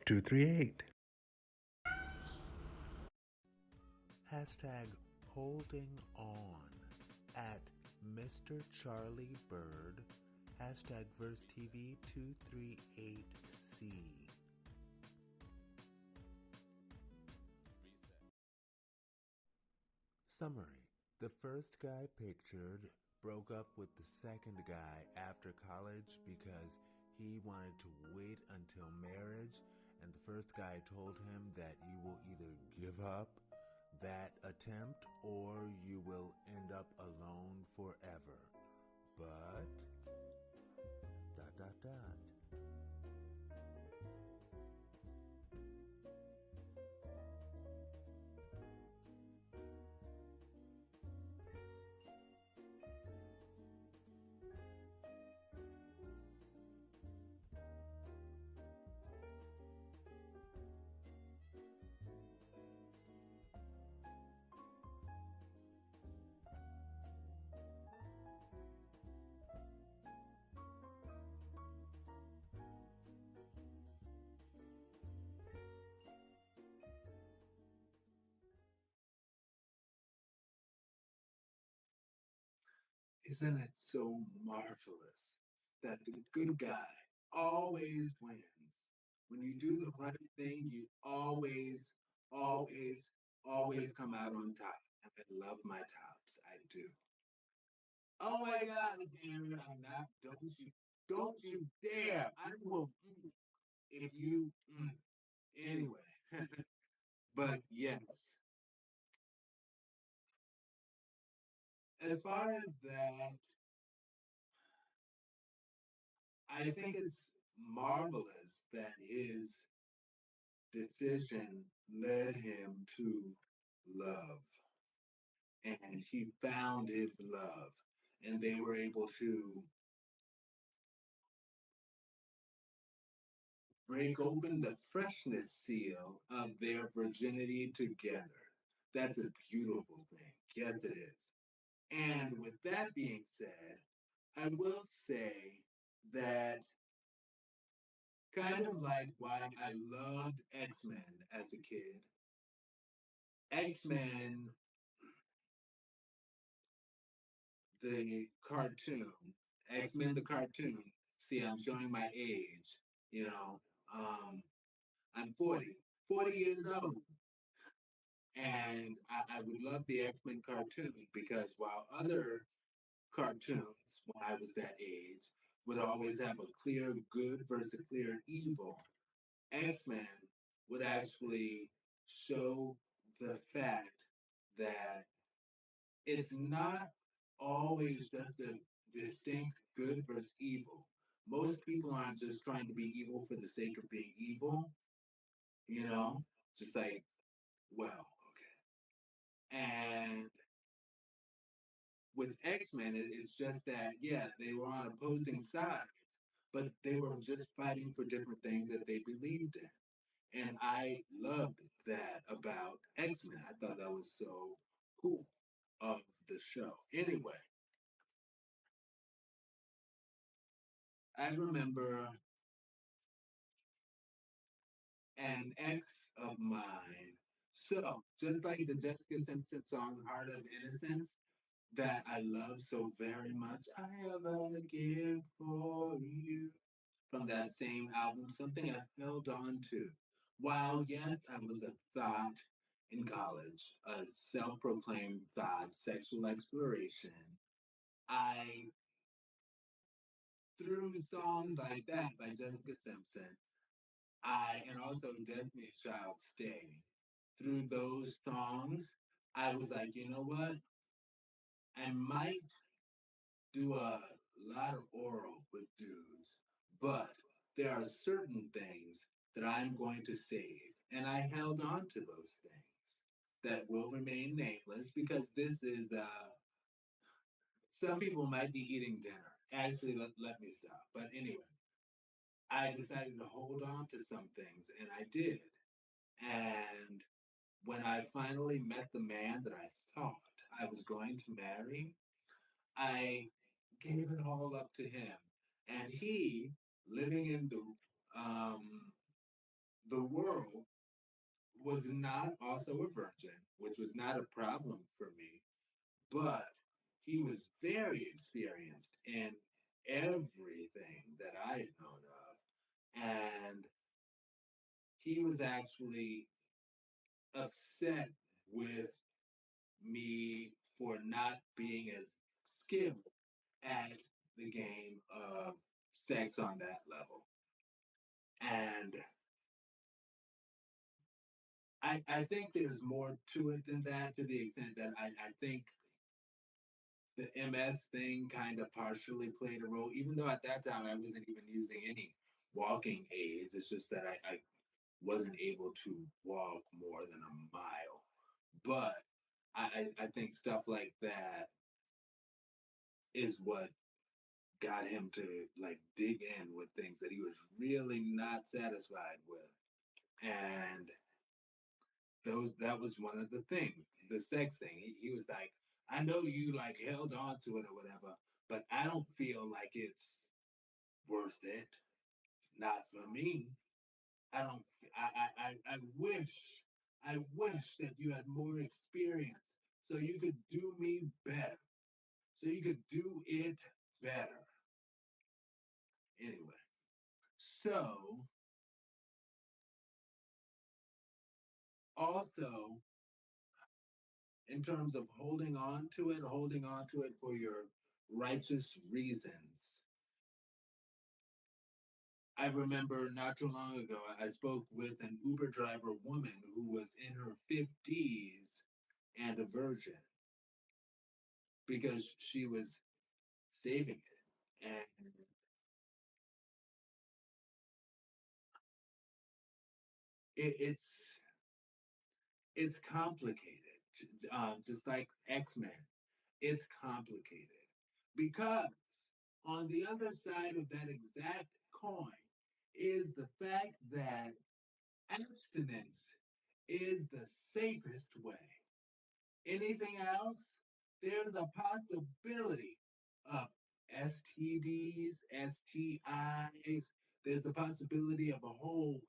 238. Hashtag holding on at Mr. Charlie Bird. Hashtag VerseTV 238C. Summary. The first guy pictured broke up with the second guy after college because he wanted to wait until marriage, and the first guy told him that you will either give up that attempt or you will end up alone forever. But dot dot dot. Isn't it so marvelous that the good guy always wins? When you do the right thing, you always, always, always come out on top. And I love my tops. I do. Oh my God, Aaron, I'm not. Don't you dare. I will. If you. Anyway. But yes, as far as that, I think it's marvelous that his decision led him to love. And he found his love. And they were able to break open the freshness seal of their virginity together. That's a beautiful thing. Yes, it is. And with that being said, I will say that kind of like why I loved X-Men as a kid. X-Men, the cartoon, X-Men the cartoon. See, I'm showing my age, you know. I'm 40 years old. And I would love the X-Men cartoon because while other cartoons, when I was that age, would always have a clear good versus a clear evil, X-Men would actually show the fact that it's not always just a distinct good versus evil. Most people aren't just trying to be evil for the sake of being evil, you know, just like, well, okay. And with X-Men, it's just that, yeah, they were on opposing sides, but they were just fighting for different things that they believed in. And I loved that about X-Men. I thought that was so cool of the show. Anyway, I remember an ex of mine. So, just like the Jessica Simpson song Heart of Innocence, that I love so very much, I have a gift for you. From that same album, something I held on to. While, yes, I was a thought in college, a self proclaimed thought, sexual exploration, I, through songs like that by Jessica Simpson, and also Destiny's Child Stay, through those songs, I was like, you know what? I might do a lot of oral with dudes, but there are certain things that I'm going to save. And I held on to those things that will remain nameless because this is, some people might be eating dinner. Actually, let me stop. But anyway, I decided to hold on to some things, and I did. And when I finally met the man that I thought I was going to marry, I gave it all up to him. And he, living in um, the world was not also a virgin, which was not a problem for me, but he was very experienced in everything that I had known of. And he was actually upset with me for not being as skilled at the game of sex on that level. And I think there's more to it than that, to the extent that I think the MS thing kind of partially played a role, even though at that time I wasn't even using any walking aids. It's just that I wasn't able to walk more than a mile. But I think stuff like that is what got him to like dig in with things that he was really not satisfied with. And that was one of the things, the sex thing. He was like, I know you like held on to it or whatever, but I don't feel like it's worth it. Not for me. I don't. I I wish that you had more experience so you could do me better. So you could do it better. Anyway, so also in terms of holding on to it for your righteous reasons. I remember not too long ago, I spoke with an Uber driver woman who was in her 50s and a virgin because she was saving it. And it's complicated, just like X-Men. It's complicated because on the other side of that exact coin is the fact that abstinence is the safest way. Anything else, there's a possibility of STDs, STIs. There's a possibility of a whole